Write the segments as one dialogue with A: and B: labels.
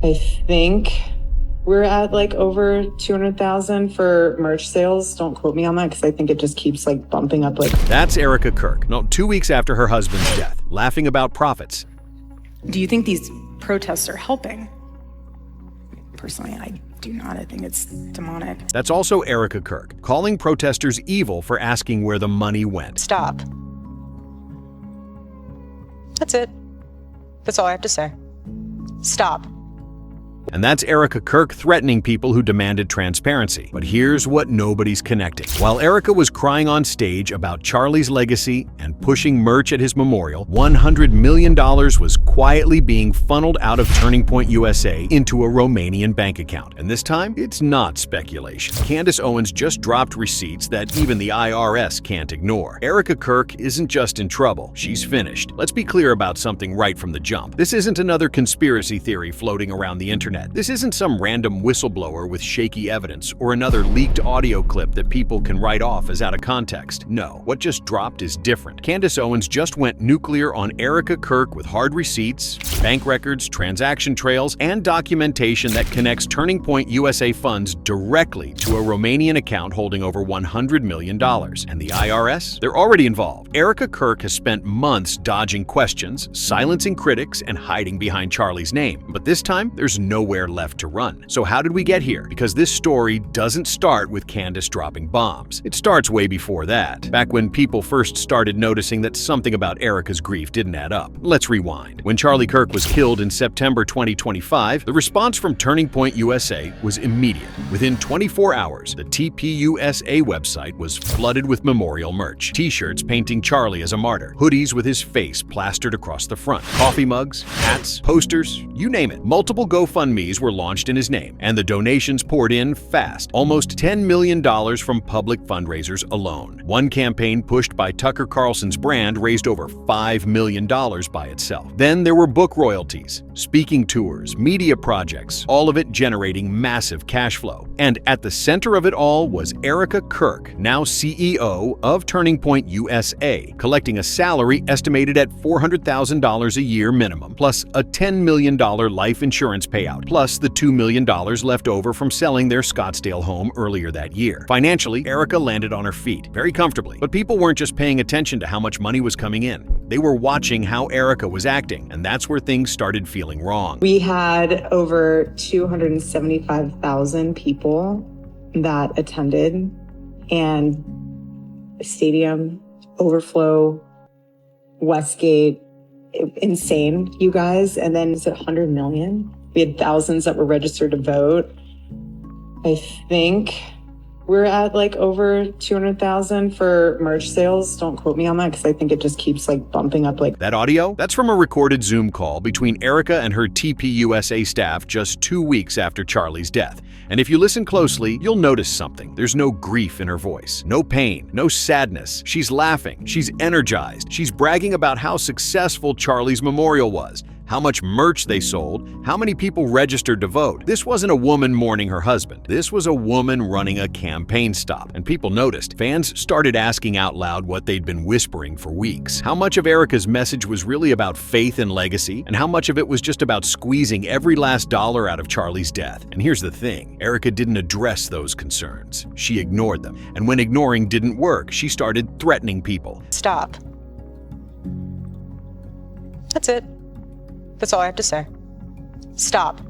A: I think we're at like over 200,000 for merch sales. Don't quote me on that because I think it just keeps like bumping up.
B: That's Erika Kirk, 2 weeks after her husband's death, laughing about profits.
C: Do you think these protests are helping? Personally, I do not. I think it's demonic.
B: That's also Erika Kirk, calling protesters evil for asking where the money went.
D: Stop. That's it. That's all I have to say. Stop.
B: And that's Erika Kirk threatening people who demanded transparency. But here's what nobody's connecting. While Erika was crying on stage about Charlie's legacy and pushing merch at his memorial, $100 million was quietly being funneled out of Turning Point USA into a Romanian bank account. And this time, it's not speculation. Candace Owens just dropped receipts that even the IRS can't ignore. Erika Kirk isn't just in trouble, she's finished. Let's be clear about something right from the jump. This isn't another conspiracy theory floating around the internet. This isn't some random whistleblower with shaky evidence or another leaked audio clip that people can write off as out of context. No, what just dropped is different. Candace Owens just went nuclear on Erika Kirk with hard receipts, bank records, transaction trails, and documentation that connects Turning Point USA funds directly to a Romanian account holding over $100 million. And the IRS? They're already involved. Erika Kirk has spent months dodging questions, silencing critics, and hiding behind Charlie's name. But this time, there's nowhere left to run. So how did we get here? Because this story doesn't start with Candace dropping bombs. It starts way before that, back when people first started noticing that something about Erika's grief didn't add up. Let's rewind. When Charlie Kirk was killed in September 2025, the response from Turning Point USA was immediate. Within 24 hours, the TPUSA website was flooded with memorial merch. T-shirts painting Charlie as a martyr, hoodies with his face plastered across the front, coffee mugs, hats, posters, you name it. Multiple GoFundMes were launched in his name, and the donations poured in fast, almost $10 million from public fundraisers alone. One campaign pushed by Tucker Carlson's brand raised over $5 million by itself. Then there were book royalties, speaking tours, media projects, all of it generating massive cash flow. And at the center of it all was Erika Kirk, now CEO of Turning Point USA, collecting a salary estimated at $400,000 a year minimum, plus a $10 million life insurance payout, plus the $2 million left over from selling their Scottsdale home earlier that year. Financially, Erika landed on her feet, very comfortably. But people weren't just paying attention to how much money was coming in. They were watching how Erika was acting, and that's where things started feeling wrong.
A: We had over 275,000 people that attended, and the stadium, overflow, Westgate, insane, you guys. And then is it 100 million? We had thousands that were registered to vote. I think we're at like over 200,000 for merch sales. Don't quote me on that because I think it just keeps like bumping up.
B: That audio? That's from a recorded Zoom call between Erika and her TPUSA staff just 2 weeks after Charlie's death. And if you listen closely, you'll notice something. There's no grief in her voice, no pain, no sadness. She's laughing, she's energized, she's bragging about how successful Charlie's memorial was, how much merch they sold, how many people registered to vote. This wasn't a woman mourning her husband. This was a woman running a campaign stop. And people noticed. Fans started asking out loud what they'd been whispering for weeks. How much of Erika's message was really about faith and legacy, and how much of it was just about squeezing every last dollar out of Charlie's death. And here's the thing. Erika didn't address those concerns. She ignored them. And when ignoring didn't work, she started threatening people.
D: Stop. That's it. That's all I have to say. Stop.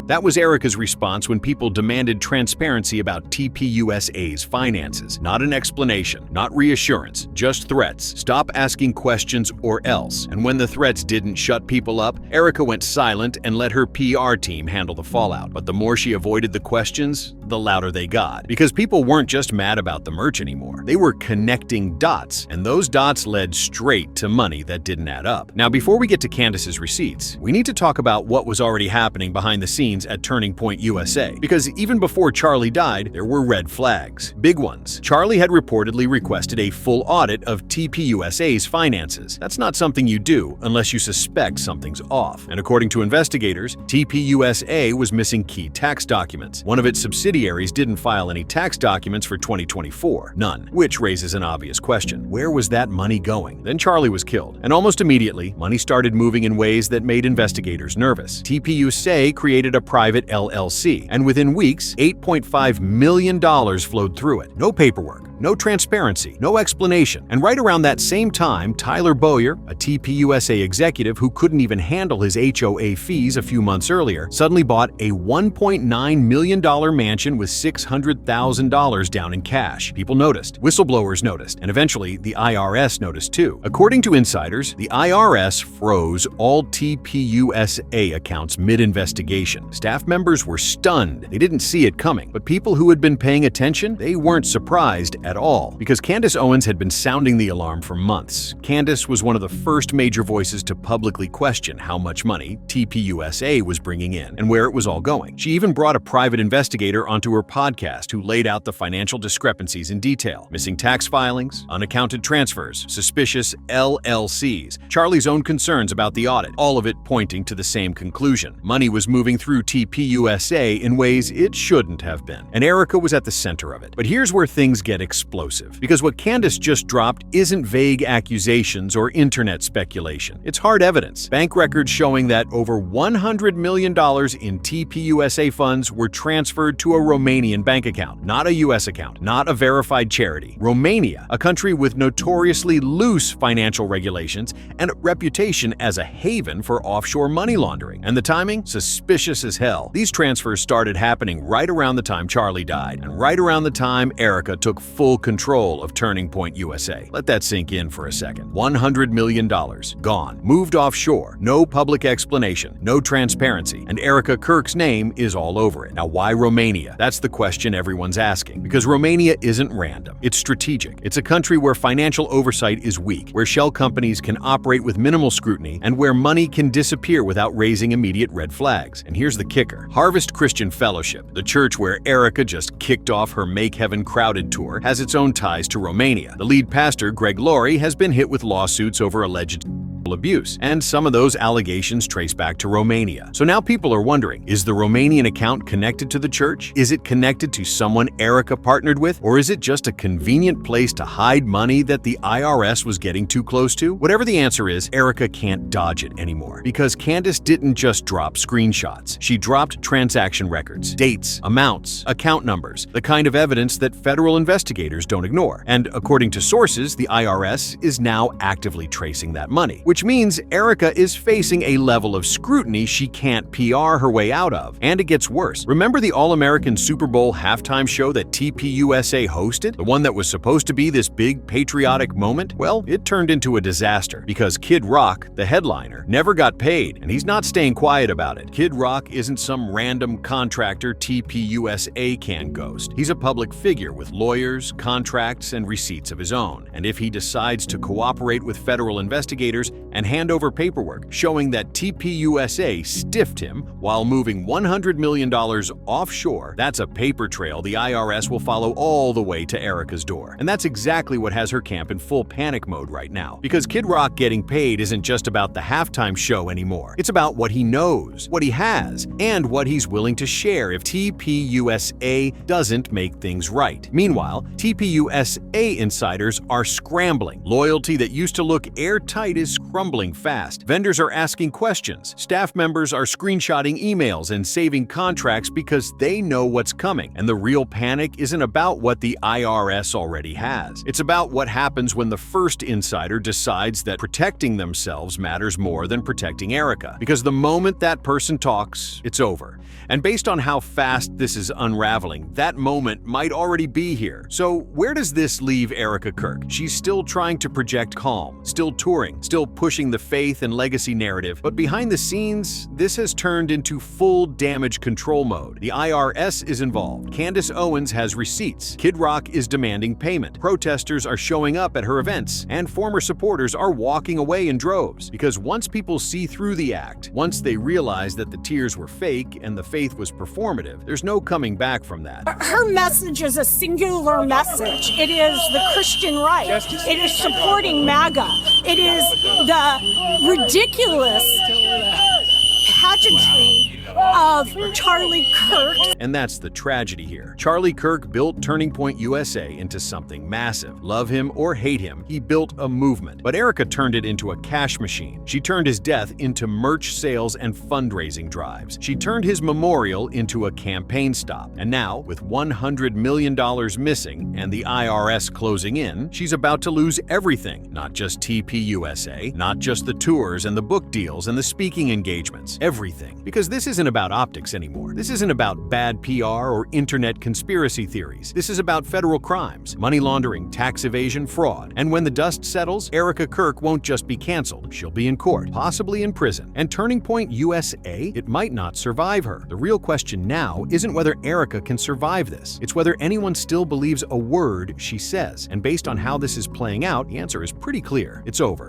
B: That was Erika's response when people demanded transparency about TPUSA's finances. Not an explanation, not reassurance, just threats. Stop asking questions or else. And when the threats didn't shut people up, Erika went silent and let her PR team handle the fallout. But the more she avoided the questions, the louder they got. Because people weren't just mad about the merch anymore. They were connecting dots, and those dots led straight to money that didn't add up. Now, before we get to Candace's receipts, we need to talk about what was already happening behind the scenes scenes at Turning Point USA, because even before Charlie died, there were red flags. Big ones. Charlie had reportedly requested a full audit of TPUSA's finances. That's not something you do unless you suspect something's off. And according to investigators, TPUSA was missing key tax documents. One of its subsidiaries didn't file any tax documents for 2024. None. Which raises an obvious question. Where was that money going? Then Charlie was killed. And almost immediately, money started moving in ways that made investigators nervous. TPUSA created a private LLC, and within weeks, $8.5 million flowed through it. No paperwork, no transparency, no explanation. And right around that same time, Tyler Bowyer, a TPUSA executive who couldn't even handle his HOA fees a few months earlier, suddenly bought a $1.9 million mansion with $600,000 down in cash. People noticed, whistleblowers noticed, and eventually the IRS noticed too. According to insiders, the IRS froze all TPUSA accounts mid-investigation. Staff members were stunned. They didn't see it coming, but people who had been paying attention, they weren't surprised at all, because Candace Owens had been sounding the alarm for months. Candace was one of the first major voices to publicly question how much money TPUSA was bringing in and where it was all going. She even brought a private investigator onto her podcast who laid out the financial discrepancies in detail: missing tax filings, unaccounted transfers, suspicious LLCs, Charlie's own concerns about the audit, all of it pointing to the same conclusion. Money was moving through TPUSA in ways it shouldn't have been, and Erika was at the center of it. But here's where things get explosive, because what Candace just dropped isn't vague accusations or internet speculation. It's hard evidence. Bank records showing that over $100 million in TPUSA funds were transferred to a Romanian bank account, not a US account, not a verified charity. Romania, a country with notoriously loose financial regulations and a reputation as a haven for offshore money laundering. And the timing? Suspicious as hell. These transfers started happening right around the time Charlie died, and right around the time Erika took full control of Turning Point USA. Let that sink in for a second. $100 million. Gone. Moved offshore. No public explanation. No transparency. And Erika Kirk's name is all over it. Now, why Romania? That's the question everyone's asking. Because Romania isn't random. It's strategic. It's a country where financial oversight is weak, where shell companies can operate with minimal scrutiny, and where money can disappear without raising immediate red flags. And here's the kicker. Harvest Christian Fellowship, the church where Erika just kicked off her Make Heaven Crowded tour, has its own ties to Romania. The lead pastor, Greg Laurie, has been hit with lawsuits over alleged abuse, and some of those allegations trace back to Romania. So now people are wondering, is the Romanian account connected to the church? Is it connected to someone Erika partnered with? Or is it just a convenient place to hide money that the IRS was getting too close to? Whatever the answer is, Erika can't dodge it anymore, because Candace didn't just drop screenshots. She dropped transaction records, dates, amounts, account numbers, the kind of evidence that federal investigators don't ignore. And according to sources, the IRS is now actively tracing that money, which means Erika is facing a level of scrutiny she can't PR her way out of. And it gets worse. Remember the All-American Super Bowl halftime show that TPUSA hosted? The one that was supposed to be this big patriotic moment? Well, it turned into a disaster, because Kid Rock, the headliner, never got paid, and he's not staying quiet about it. Kid Rock isn't some random contractor TPUSA can ghost. He's a public figure with lawyers, contracts, and receipts of his own. And if he decides to cooperate with federal investigators and hand over paperwork showing that TPUSA stiffed him while moving $100 million offshore, that's a paper trail the IRS will follow all the way to Erika's door. And that's exactly what has her camp in full panic mode right now. Because Kid Rock getting paid isn't just about the halftime show anymore. It's about what he knows, what he has, and what he's willing to share if TPUSA doesn't make things right. Meanwhile, TPUSA insiders are scrambling. Loyalty that used to look airtight is crumbling fast. Vendors are asking questions. Staff members are screenshotting emails and saving contracts because they know what's coming. And the real panic isn't about what the IRS already has. It's about what happens when the first insider decides that protecting themselves matters more than protecting Erika. Because the moment that person talks, it's over. And based on how fast this is unraveling, that moment might already be here. So where does this leave Erika Kirk? She's still trying to project calm, still touring, still pushing pushing the faith and legacy narrative, but behind the scenes, this has turned into full damage control mode. The IRS is involved. Candace Owens has receipts. Kid Rock is demanding payment. Protesters are showing up at her events, and former supporters are walking away in droves. Because once people see through the act, once they realize that the tears were fake and the faith was performative, there's no coming back from that.
E: Her message is a singular message. It is the Christian right. It is supporting MAGA. It is the ridiculous pageantry of Charlie Kirk.
B: And that's the tragedy here. Charlie Kirk built Turning Point USA into something massive. Love him or hate him, he built a movement. But Erika turned it into a cash machine. She turned his death into merch sales and fundraising drives. She turned his memorial into a campaign stop. And now, with $100 million missing and the IRS closing in, she's about to lose everything. Not just TPUSA, not just the tours and the book deals and the speaking engagements. Everything. Because this isn't about optics anymore. This isn't about bad PR or internet conspiracy theories. This is about federal crimes, money laundering, tax evasion, fraud. And when the dust settles, Erika Kirk won't just be canceled. She'll be in court, possibly in prison. And Turning Point USA, it might not survive her. The real question now isn't whether Erika can survive this. It's whether anyone still believes a word she says. And based on how this is playing out, the answer is pretty clear. It's over.